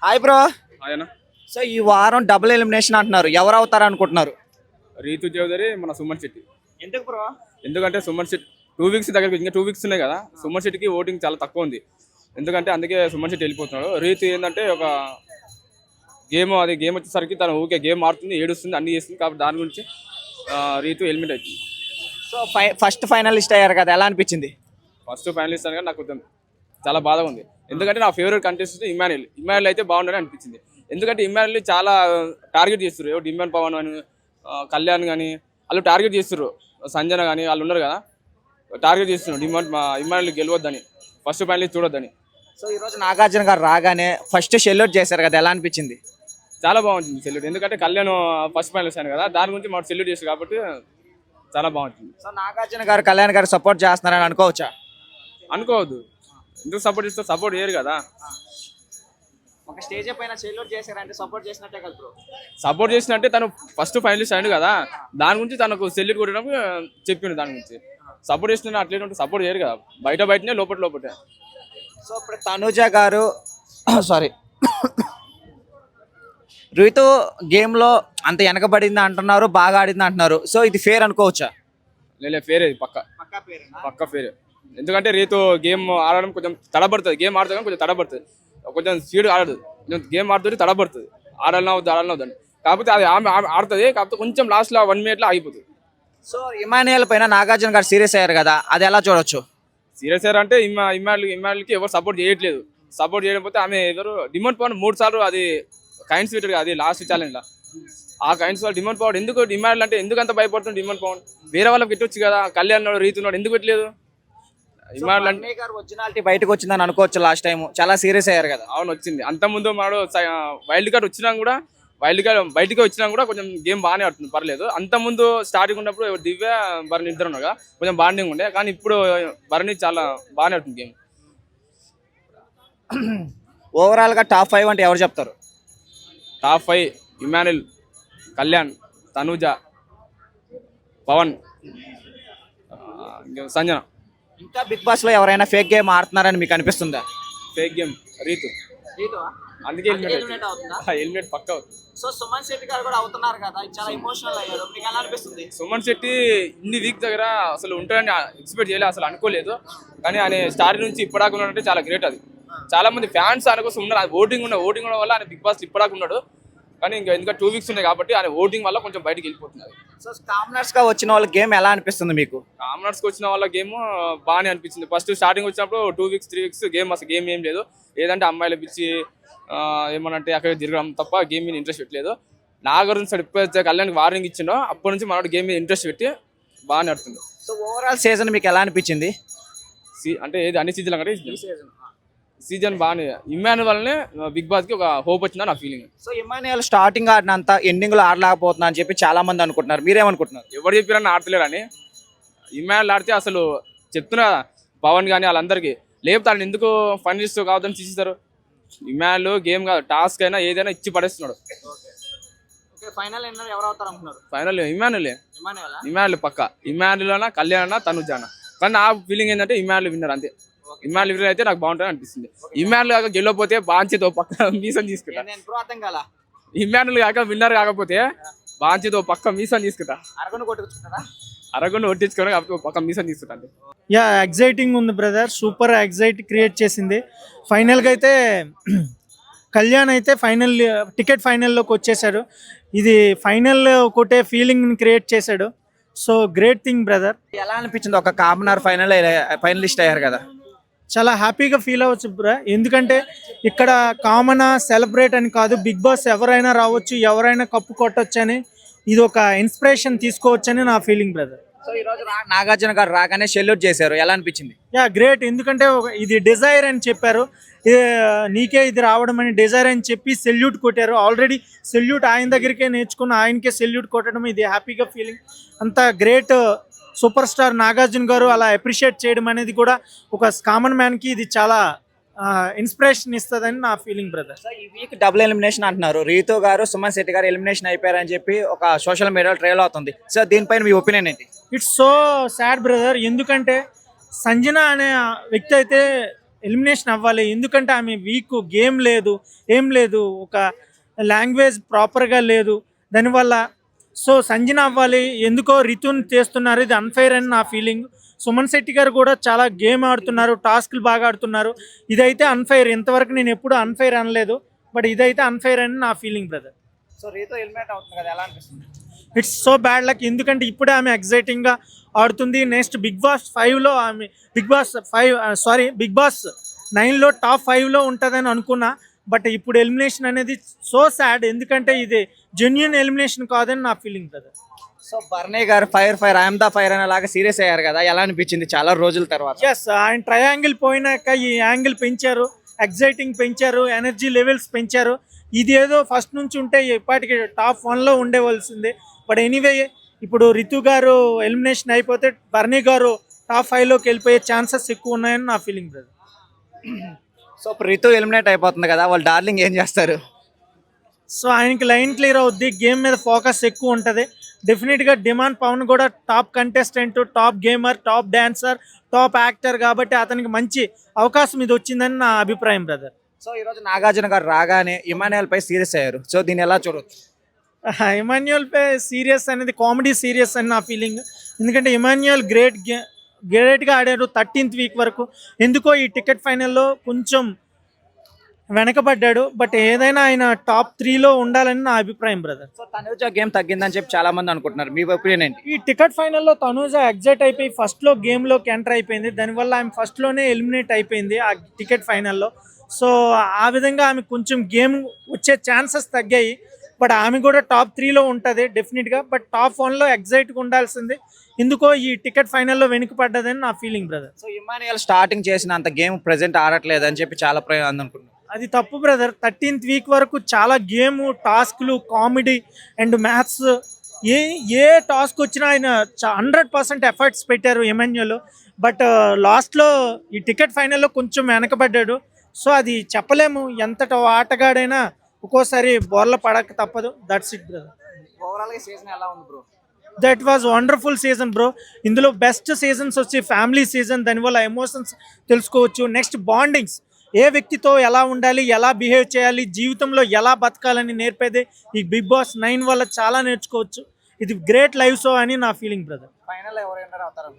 Hi bro. ఆయన so ఈ వారం డబుల్ ఎలిమినేషన్ అంటున్నారు, ఎవరు అవుతారు అనుకుంటున్నారు? రీతు చౌదరి మన సుమన్ శెట్టి. ఎందుకు బ్రో? ఎందుకంటే సుమన్ శెట్టి 2 వీక్స్ దగ్గరికి ఇంకా 2 వీక్స్ ఉన్నాయి కదా, సుమన్ శెట్టికి ఓటింగ్ చాలా తక్కువ ఉంది. ఎందుకంటే అందుకే సుమన్ శెట్టి వెళ్ళిపోతున్నాడు. రీతు ఏంటంటే ఒక గేమ్ వచ్చేసరికి తను ఊకే గేమ్ ఆడుతుంది, ఏడుస్తుంది, అన్ని చేస్తుంది. కాబట్టి దాని గురించి రీతు ఎలిమినేట్ అవుతుంది. సో ఫస్ట్ ఫైనలిస్ట్ అయ్యారు కదా, ఎలా అనిపించింది? ఫస్ట్ ఫైనలిస్ట్ అని నాకు కొంచెం చాలా బాధగా ఉంది. ఎందుకంటే నా ఫేవరెట్ కంటెస్టెంట్ ఇమాన్యుల్ అయితే బాగుండని అనిపించింది. ఎందుకంటే ఇమాన్యుల్ చాలా టార్గెట్ చేస్తారు. డిమాండ్ పవన్ అని, కళ్యాణ్ కానీ వాళ్ళు టార్గెట్ చేస్తారు. సంజన కానీ వాళ్ళు ఉన్నారు కదా, టార్గెట్ చేస్తున్నారు ఇమాన్యుల్ గెలవద్దని, ఫస్ట్ ఫైనలిస్ట్ చూడొద్దని. సో ఈరోజు నాగార్జున గారు రాగానే ఫస్ట్ సెల్యూట్ చేశారు కదా, ఎలా అనిపించింది? చాలా బాగుంటుంది సెల్యూట్. ఎందుకంటే కళ్యాణ్ ఫస్ట్ ఫైనలిస్ట్ అని కదా, దాని గురించి మనం సెల్యూట్ చేస్తారు కాబట్టి చాలా బాగుంటుంది. సో నాగార్జున గారు కళ్యాణ్ గారు సపోర్ట్ చేస్తున్నారని అనుకోవచ్చా? అనుకోవద్దు. ఎందుకు సపోర్ట్ చేస్తే సపోర్ట్ చేయరు కదా. ఒక స్టేజ్ పైన సెల్యూట్ చేశారంటే సపోర్ట్ చేసినట్టే కదా బ్రో. సపోర్ట్ చేసినట్టే తను ఫస్ట్ ఫైనలిస్ట్ అయ్యాడు కదా, దాని గురించి తనకు సెల్యూట్ కొట్టడానికి చెప్పిండు. దాని గురించి సపోర్ట్ చేసిన అట్లే సపోర్ట్ చేయరు కదా, బయటనే లోపటే. సో ఇప్పుడు తనుజ గారు సారీ రీతు గేమ్లో అంత వెనకబడింది అంటున్నారు, బాగా ఆడింది అంటున్నారు. సో ఇది ఫేర్ అనుకోవచ్చా? లేదు, ఫేర్, ఇది పక్క ఫేర్. ఎందుకంటే రీతు గేమ్ ఆడడం కొంచెం తడబడుతుంది. గేమ్ ఆడుతుంది కానీ కొంచెం తడబడుతుంది, కొంచెం స్పీడ్ ఆడదు. కొంచెం గేమ్ ఆడుతుంది, తడబడుతుంది. ఆడాలన్నా వద్దని. కాకపోతే అది ఆమె ఆడుతుంది, కాకపోతే కొంచెం లాస్ట్లో 1 minute ఆగిపోతుంది. సో ఇమాన్యుయల్ పైన నాగార్జున గారు సీరియస్ అయ్యారు కదా, అది ఎలా చూడొచ్చు? సీరియస్ అయ్యారు అంటే ఇమాన్యుల్కి ఎవరు సపోర్ట్ చేయట్లేదు. సపోర్ట్ చేయకపోతే ఆమె ఎవరు డిమాండ్ పవన్ 3 సార్లు అది కైన్స్ పెట్టారు, అది లాస్ట్ ఛాలెంజ్లో. ఆ కైన్స్ వాళ్ళు డిమాండ్ పవన్ ఎందుకు ఇమాన్యుల్ అంటే ఎందుకు అంత భయపడుతుంది? డిమాండ్ పవన్ వేరే వాళ్ళకి పెట్టవచ్చు కదా, కళ్యాణ్ రీతున్నాడు, ఎందుకు పెట్టలేదు? ఇమాన్యుల్ అంటే ఒరిజినాలిటీ బయటకు వచ్చిందని అనుకోవచ్చు. లాస్ట్ టైం చాలా సీరియస్ అయ్యారు కదా. అవును, వచ్చింది. అంత ముందు మాడు వైల్డ్ కార్డ్ బయటికి వచ్చినా కూడా కొంచెం గేమ్ బాగానే ఆడుతుంది, పర్లేదు. అంత ముందు స్టార్టింగ్ ఉన్నప్పుడు దివ్య భరణి ఇద్దరు ఉండగా కొంచెం బాండింగ్ ఉండే, కానీ ఇప్పుడు భరణి చాలా బాగానే ఆడుతుంది గేమ్. ఓవరాల్గా టాప్ 5 అంటే ఎవరు చెప్తారు? టాప్ 5 ఇమాన్యుల్, కళ్యాణ్, తనుజ, పవన్, సంజన. ఇంకా బిగ్ బాస్ లో ఎవరైనా ఫేక్ గేమ్ ఆడుతున్నారని మీకు అనిపిస్తుందా? ఫేక్ గేమ్ రీతు, అందుకే ఎలిమినేట్ పక్క అవుతుంది. సో సుమన్ శెట్టి గారు కూడా అవుతున్నారు కదా, చాలా ఎమోషనల్ అయ్యారు, మీకు ఎలా అనిపిస్తుంది? సుమన్ శెట్టి ఇన్ని వీక్ దగ్గర అసలు ఉంటాడని ఎక్స్పెక్ట్ చేయలేదు, అసలు అనుకోలేదు. కానీ ఆయన స్టార్టింగ్ నుంచి ఇప్పటిదాకా ఉన్నాడంటే చాలా గ్రేట్. అది చాలా మంది ఫ్యాన్స్ ఆయన కోసం ఉన్నారు. ఓటింగ్ ఉండడం వల్ల ఆయన బిగ్ బాస్ ఇప్పటిదాకా ఉన్నాడు. కానీ ఇంకా 2 వీక్స్ ఉన్నాయి కాబట్టి ఆయన ఓటింగ్ వల్ల కొంచెం బయటకు వెళ్ళిపోతున్నారు. సో కామనర్స్ గా వచ్చిన వాళ్ళ గేమ్ ఎలా అనిపిస్తుంది మీకు? కామనర్స్కి వచ్చిన వాళ్ళ గేమ్ బాగానే అనిపించింది. ఫస్ట్ స్టార్టింగ్ వచ్చినప్పుడు 2 వీక్స్ 3 వీక్స్ అసలు గేమ్ ఏం లేదు. ఏదంటే అమ్మాయిలు పిలిచి ఏమనంటే అక్కడ తిరగడం తప్ప గేమ్ మీద ఇంట్రెస్ట్ పెట్టలేదు. నాగార్జున సార్ ఎప్పుడైతే కళ్యాణ్కి వార్నింగ్ ఇచ్చిండో అప్పటి నుంచి మనోడు గేమ్ మీద ఇంట్రెస్ట్ పెట్టి బాగానే ఆడుతుంది. సో ఓవరాల్ సీజన్ మీకు ఎలా అనిపించింది? అంటే ఏది అన్ని సీజన్లు అంటే సీజన్ బాగానే ఇమాన్యుల్ వల్లనే బిగ్ బాస్ కి ఒక హోప్ వచ్చిందని నా ఫీలింగ్. సో ఇమాన్యుయల్ స్టార్టింగ్ ఆడినంత ఎండింగ్ లో ఆడలేకపోతున్నా అని చెప్పి చాలా మంది అనుకుంటున్నారు, మీరేమనుకుంటున్నారు? ఎవరు చెప్పారని ఆడతలేరని. ఇమాన్యుల్ ఆడితే అసలు చెప్తున్నా పవన్ కానీ వాళ్ళందరికీ లేపుతాడు, ఎందుకు ఫైనలిస్ట్ కావద్దని తీసేస్తారు. ఇమాన్యుల్ గేమ్ కాదు, టాస్క్ అయినా ఏదైనా ఇచ్చి పడేస్తున్నాడు. ఫైనల్ ఇమాన్యుల్ పక్క. ఇమాన్యుల్ అన్నా కళ్యాణ్ అన్నా తనుజ అన్న. కానీ నా ఫీలింగ్ ఏంటంటే ఇమాన్యుల్ విన్నర్ అంతే. ఇమాన్యుల్ విన్నర్ అయితే నాకు బాగుంటుంది అనిపిస్తుంది. ఇమాన్యుల్ కాక గెలవకపోతే బాంచేతో పక్క మీసం తీసుకుంటా. ఇమాన్యుల్ కాక విన్నర్ కాకపోతే బాంచేతో పక్క మీసం తీసుకుంటా. అరగొండ కొట్టించుకొని పక్క మీసం తీసుకుంటా. యా, ఎగ్జైటింగ్ ఉంది బ్రదర్, సూపర్ ఎగ్జైట్ క్రియేట్ చేసింది. ఫైనల్గా అయితే కళ్యాణ్ అయితే టికెట్ ఫైనల్లోకి వచ్చేసాడు. ఇది ఫైనల్ కొట్టే ఫీలింగ్ని క్రియేట్ చేశాడు. So great thing brother. ఎలా అనిపించింది? ఒక కామనర్ ఫైనలిస్ట్ అయ్యారు కదా, చాలా హ్యాపీగా ఫీల్ అవ్వచ్చు బ్రో. ఎందుకంటే ఇక్కడ కామన్ సెలబ్రేట్ అని కాదు, బిగ్ బాస్ ఎవరైనా రావచ్చు, ఎవరైనా కప్పు కొట్టచ్చు అని, ఇది ఒక ఇన్స్పిరేషన్ తీసుకోవచ్చని నా ఫీలింగ్ బ్రదర్. సో ఈ రోజు నాగార్జున గారు రాగానే సెల్యూట్ చేశారు, ఎలా అనిపించింది? Yeah, great. ఎందుకంటే ఇది డిజైర్ అని చెప్పారు, నీకే ఇది రావడం అని డిజైర్ అని చెప్పి సెల్యూట్ కొట్టారు. ఆల్రెడీ సెల్యూట్ ఆయన దగ్గరికే నేర్చుకుని ఆయనకే సెల్యూట్ కొట్టడం, ఇది హ్యాపీగా ఫీలింగ్. అంత గ్రేట్ సూపర్ స్టార్ నాగార్జున గారు అలా అప్రిషియేట్ చేయడం అనేది కూడా ఒక కామన్ మ్యాన్కి ఇది చాలా ఇన్స్పిరేషన్ ఇస్తుందని నా ఫీలింగ్ బ్రదర్. ఈ వీక్ డబుల్ ఎలిమినేషన్ అంటున్నారు, రీతు గారు సుమన్ శెట్టి గారు ఎలిమినేషన్ అయిపోయారని చెప్పి ఒక సోషల్ మీడియాలో ట్రైల్ అవుతుంది. సో దీనిపైన మీ ఒపీనియన్ ఏంటి? It's so sad brother. ఎందుకంటే సంజన అనే వ్యక్తి అయితే ఎలిమినేషన్ అవ్వాలి, ఎందుకంటే ఆమె వీక్, గేమ్ లేదు, ఏం లేదు, ఒక లాంగ్వేజ్ ప్రాపర్గా లేదు, దానివల్ల సో సంజన అవ్వాలి. ఎందుకో రితుని చేస్తున్నారు, ఇది అన్ఫైర్ అని నా ఫీలింగ్. సుమన్ శెట్టి గారు కూడా చాలా గేమ్ ఆడుతున్నారు, టాస్క్లు బాగా ఆడుతున్నారు. ఇదైతే అన్ఫైర్, ఇంతవరకు నేను ఎప్పుడు అన్ఫైర్ అనలేదు, బట్ ఇదైతే అన్ఫైర్ అని నా ఫీలింగ్ బ్రదర్. సో రీతో ఎలిమినేట్ అవుతుంది కదా, ఎలా అనిపిస్తుంది? ఇట్స్ సో బ్యాడ్ లక్, ఎందుకంటే ఇప్పుడే ఆమె ఎగ్జైటింగ్గా ఆడుతుంది. నెక్స్ట్ బిగ్ బాస్ 5లో ఆమె బిగ్ బాస్ 9లో టాప్ 5లో ఉంటుందని అనుకున్నా, బట్ ఇప్పుడు ఎలిమినేషన్ అనేది సో సాడ్, ఎందుకంటే ఇది జెన్యున్ ఎలిమినేషన్ కాదని నా ఫీలింగ్ బ్రదర్. సో బర్నీ గారు ఫైర్ ఐఎమ్ ద ఫైర్ అనేలాగా సీరియస్ అయ్యారు కదా, ఎలా అనిపించింది చాలా రోజుల తర్వాత? ఎస్, ఆయన ట్రయాంగిల్ పోయినాక ఈ యాంగిల్ పెంచారు, ఎగ్జైటింగ్ పెంచారు, ఎనర్జీ లెవెల్స్ పెంచారు. ఇది ఏదో ఫస్ట్ నుంచి ఉంటే ఇప్పటికి టాప్ 1లో ఉండేవలసిందే. బట్ ఎనీవే, ఇప్పుడు రితు గారు ఎలిమినేషన్ అయిపోతే బర్నీ గారు టాప్ 5లోకి వెళ్ళిపోయే ఛాన్సెస్ ఎక్కువ ఉన్నాయని నా ఫీలింగ్ బ్రదర్. సో ఇప్పుడు రితు ఎలిమినేట్ అయిపోతుంది కదా, వాళ్ళు డార్లింగ్ ఏం చేస్తారు? సో ఆయనకి లైన్ క్లియర్ అవుద్ది, గేమ్ మీద ఫోకస్ ఎక్కువ ఉంటుంది. డెఫినెట్గా డిమాండ్ పవన్ కూడా top contestant, top gamer, top dancer, top actor, కాబట్టి అతనికి మంచి అవకాశం ఇది వచ్చిందని నా అభిప్రాయం బ్రదర్. సో ఈరోజు నాగార్జున గారు రాగానే ఇమానుయల్ పై సీరియస్ అయ్యారు, సో దీన్ని ఎలా చూడొచ్చు? ఇమాన్యుయల్ పై సీరియస్ అనేది కామెడీ సీరియస్ అని నా ఫీలింగ్, ఎందుకంటే ఇమాన్యుయల్ గ్రేట్గా ఆడారు 13th వీక్ వరకు. ఎందుకో ఈ టికెట్ ఫైనల్లో కొంచెం వెనకబడ్డాడు, బట్ ఏదైనా ఆయన టాప్ 3లో ఉండాలని నా అభిప్రాయం బ్రదర్. సో తనుజ గేమ్ తగ్గిందని చెప్పి చాలా మంది అనుకుంటున్నారు, మీ ఒపీనియన్ ఏంటి? ఈ టికెట్ ఫైనల్లో తనూజ ఎగ్జైట్ అయిపోయి ఫస్ట్లో గేమ్లోకి ఎంటర్ అయిపోయింది, దానివల్ల ఆమె ఫస్ట్లోనే ఎలిమినేట్ అయిపోయింది ఆ టికెట్ ఫైనల్లో. సో ఆ విధంగా ఆమె కొంచెం గేమ్ వచ్చే ఛాన్సెస్ తగ్గాయి, బట్ ఆమె కూడా టాప్ 3లో ఉంటుంది డెఫినెట్గా, బట్ టాప్ 1లో ఎగ్జైట్గా ఉండాల్సింది. ఎందుకో ఈ టికెట్ ఫైనల్లో వెనుకపడ్డదని నా feeling brother. So Emmanuel starting చేసిన అంత గేమ్ ప్రెజెంట్ ఆడట్లేదు అని చెప్పి చాలా అనుకుంటున్నారు. అది తప్పు బ్రదర్. 13th వీక్ వరకు చాలా గేము, టాస్క్లు, comedy and maths, A task వచ్చినా ఆయన 100% ఎఫర్ట్స్ పెట్టారు ఎమాన్యుయల్. బట్ లాస్ట్లో ఈ టికెట్ ఫైనల్లో కొంచెం వెనకబడ్డాడు. సో అది చెప్పలేము, ఎంతటి ఆటగాడైనా ఒక్కోసారి బోర్ల పడక తప్పదు. That's it brother. ఓవరాల్ గా సీజన్ ఎలా ఉంది bro? That was wonderful season bro. ఇందులో బెస్ట్ సీజన్స్ వచ్చి ఫ్యామిలీ సీజన్, దానివల్ల ఎమోషన్స్ తెలుసుకోవచ్చు. నెక్స్ట్ బాండింగ్స్, ఏ వ్యక్తితో ఎలా ఉండాలి, ఎలా బిహేవ్ చేయాలి, జీవితంలో ఎలా బతకాలని నేర్పేదే ఈ బిగ్ బాస్ 9 వల్ల చాలా నేర్చుకోవచ్చు. ఇది గ్రేట్ లైవ్ షో అని నా ఫీలింగ్ బ్రదర్. ఫైనల్ ఎవరు ఎంటర్ అవుతారు?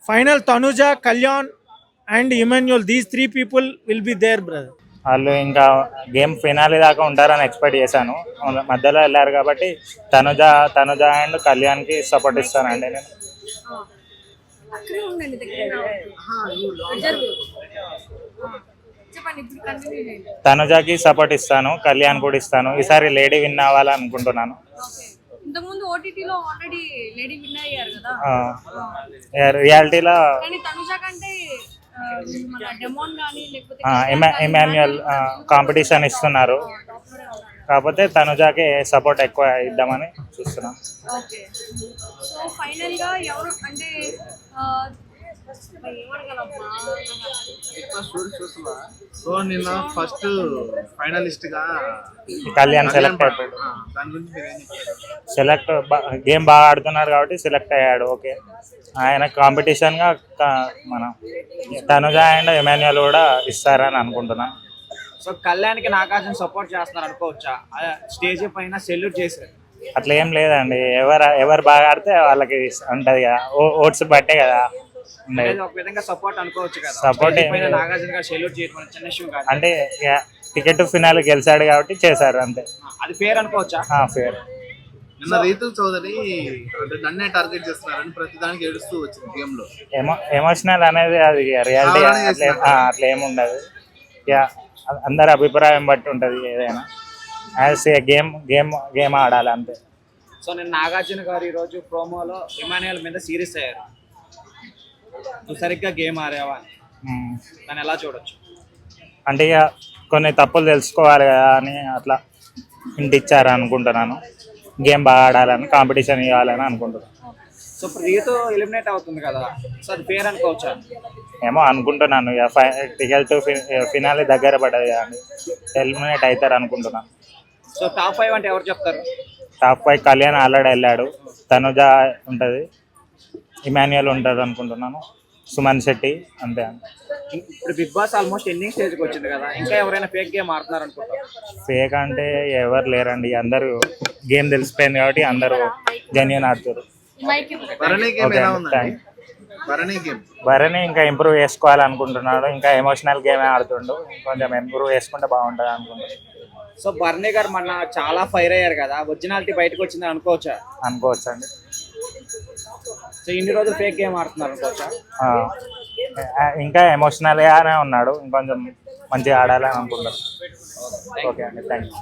Final Tanuja, Kalyan and Emmanuel, these 3 people will be there brother. వాళ్ళు ఇంకా గేమ్ ఫినాలి దాకా ఉంటారని ఎక్స్పెక్ట్ చేశాను, మధ్యలో వెళ్ళారు కాబట్టి తనుజ అండ్ కళ్యాణ్కి సపోర్ట్ ఇస్తానండి నేను. తనుజకి సపోర్ట్ ఇస్తాను, కళ్యాణ్ కూడా ఇస్తాను. ఈసారి లేడీ విన్ అవ్వాలని అనుకుంటున్నాను. ఇంతకుముందు ఓటీటీలో ఆల్రెడీ లేడీ విన్ అయ్యారు కదా, రియాలిటీలో కానీ తనుజ కంటే మన డెమోన్ గానీ లేకపోతే ఇమాన్యుయల్ కాంపిటీషన్ ఇస్తున్నారు, కాకపోతే తనుజాకి సపోర్ట్ ఎక్కువ ఇద్దామని చూస్తున్నాం. ఓకే. సో ఫైనల్ గా ఎవరు అంటే సో నిన్న ఫస్ట్ ఫైనలిస్ట్ గా కళ్యాణ్ సెలెక్ట్ అయిపోయాడు. దాని గురించి మీరు ఏం చెప్తారు? సెలెక్ట్ గేమ్ బాగా ఆడుతున్నాడు కాబట్టి సెలెక్ట్ అయ్యాడు. ఓకే, ఆయన కాంపిటీషన్గా మన తనుజ అండ్ ఇమాన్యుయల్ కూడా ఇస్తారని అనుకుంటున్నాను. సో కళ్యాణ్కి నాగార్జున సపోర్ట్ చేస్తున్నారు అనుకోవచ్చా? స్టేజ్ పైన సెల్యూట్ చేశారు. అట్లా ఏం లేదండి, ఎవరు బాగా ఆడితే వాళ్ళకి ఉంటుంది కదా, ఓట్స్ బట్టే కదా ఉండేది. ఒక విధంగా సపోర్ట్ అనుకోవచ్చు కదా. సపోర్ట్ స్టేజ్ పైన నాగార్జున గారు సెల్యూట్ చేయడం చిన్న విషయం కాదు. అంటే టికెట్ ఫినాల్ గెలిచాడు కాబట్టి చేశారు అంతే. అది ఫేర్ అనుకోవచ్చా? ఫేర్. నిన్న రీతు చౌదరి అంటే నన్నే టార్గెట్ చేస్తున్నారని ప్రతిదానికి ఏడుస్తూ వచ్చింది గేమ్ లో. ఎమోషనల్ అనేది అది రియాలిటీ అట్లా ఏముండదు. అందరి అభిప్రాయం బట్టి ఉంటుంది ఏదైనా. యాజ్ ఏ గేమ్ ఆడాలి అంతే. సో నేను నాగార్జున గారు ఈరోజు ప్రోమోలో ఇమానుయల్ మీద సీరియస్ అయ్యారు, నువ్వు సరిగ్గా గేమ్ ఆడావా అని. దాన్ని ఎలా చూడొచ్చు? అంటే ఇక కొన్ని తప్పులు తెలుసుకోవాలి కదా అని అట్లా ఇంటి ఇచ్చారు అనుకుంటున్నాను. గేమ్ బాగా ఆడాలని, కాంపిటీషన్ ఇవ్వాలని అనుకుంటున్నాను. సో ఇప్పుడు రీతు ఎలిమినేట్ అవుతుంది కదా, సో అది ఫేర్ అనుకోవచ్చా? ఏమో అనుకుంటున్నాను. ఇక టికెట్ ఫినాలి దగ్గర పడ్డది కానీ ఎలిమినేట్ అవుతారు అనుకుంటున్నాను. సో టాప్ 5 అంటే ఎవరు చెప్తారు? టాప్ 5 కళ్యాణ్ ఆల్రెడీ వెళ్ళాడు, తనుజ ఉంటుంది, ఇమాన్యుయల్ ఉంటుంది అనుకుంటున్నాను. సుమన్ శెట్టి అంతే. ఇప్పుడు బిగ్ బాస్ ఆల్మోస్ట్ ఎండింగ్ స్టేజ్కి వచ్చింది కదా, ఇంకా ఎవరైనా ఫేక్ గేమ్ ఆడుతున్నారు అనుకుంటారు? ఫేక్ అంటే ఎవరు లేరండి, అందరూ గేమ్ తెలిసిపోయింది కాబట్టి అందరూ జెన్యున్ ఆడుతారు. భరణి గేమ్ ఓకే ఎలా అండి, ఉందండి? థ్యాంక్ భరణి గేమ్ భరణి ఇంకా ఇంప్రూవ్ చేసుకోవాలనుకుంటున్నాడు, ఇంకా ఎమోషనల్ గేమే ఆడుతుండు, కొంచెం ఇంప్రూవ్ చేసుకుంటే బాగుంటుంది అనుకుంటున్నాను. సో బర్నీ గారు మొన్న చాలా ఫైర్ అయ్యారు కదా, ఒరిజినాలిటీ బయటకు వచ్చిందని అనుకోవచ్చా? అనుకోవచ్చు అండి. సో ఇన్ని రోజులు ఫేక్ గేమ్ ఆడుతున్నారు అనుకోవచ్చా? ఇంకా ఎమోషనల్గానే ఉన్నాడు, ఇంకొంచెం మంచిగా ఆడాలని అనుకుంటున్నాను. ఓకే అండి, థ్యాంక్ యూ.